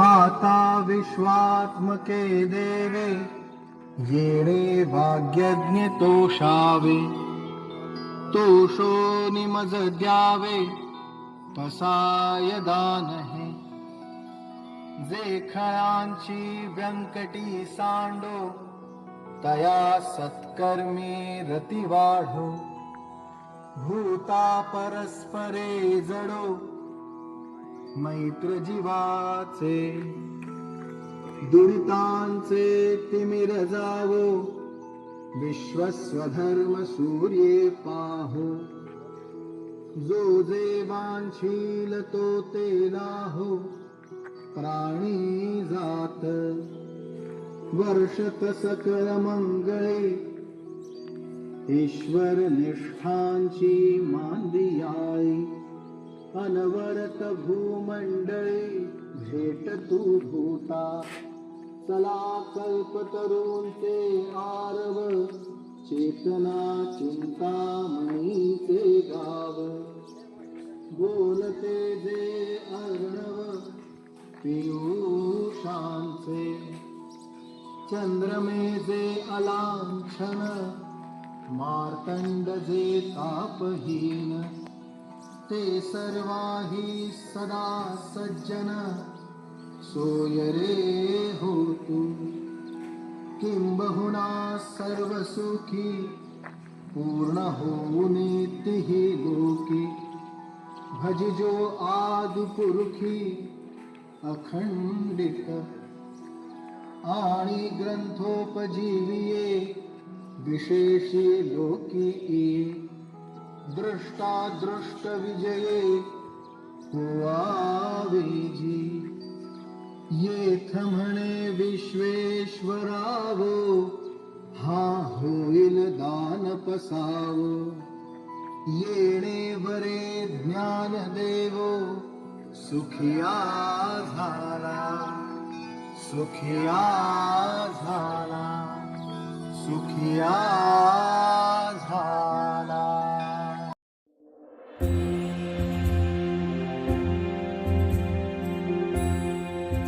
आता विश्वात्मके देवे येणे भाग्यज्ञ तोषावे. तोषो निमज द्यावे पसाय दानहे. जे खळांची व्यंकटी सांडो तया सत्कर्मी रती वाढो. भूता परस्परे जडो मैत्र जीवाचे. दुरितांचे तिमिर जावो विश्वस्वधर्म सूर्ये पाहो. जो जे वांछील तो ते लाहो प्राणी जात. वर्षत सकल मंगळे ईश्वर निष्ठांची मांदियाळी. अनवरत भूमंडळी भेट तू भूता. चला कल्पतरूंचे आरव चेतना चिंतामणीचे गाव. बोलते जे अर्णव पियुषांचे. चंद्रमे जे अलांछन मार्तंड जे तापहीन. ते सर्वाही सदा सज्जन सोय रे होतु. किंबहुना सर्व सुखी पूर्ण होऊनी तिही लोकी. भजिजो आदिपुरुषी अखंडित. आणि ग्रंथोपजीविये विशेषी लोकी ये. दृष्टादृष्ट विजये हुआवेजी. येथ म्हणे विश्वेश्वरावो हा होईल दान पसावो. येणे वरे ज्ञान देवो सुखिया झाला. सुखिया झाला. सुखिया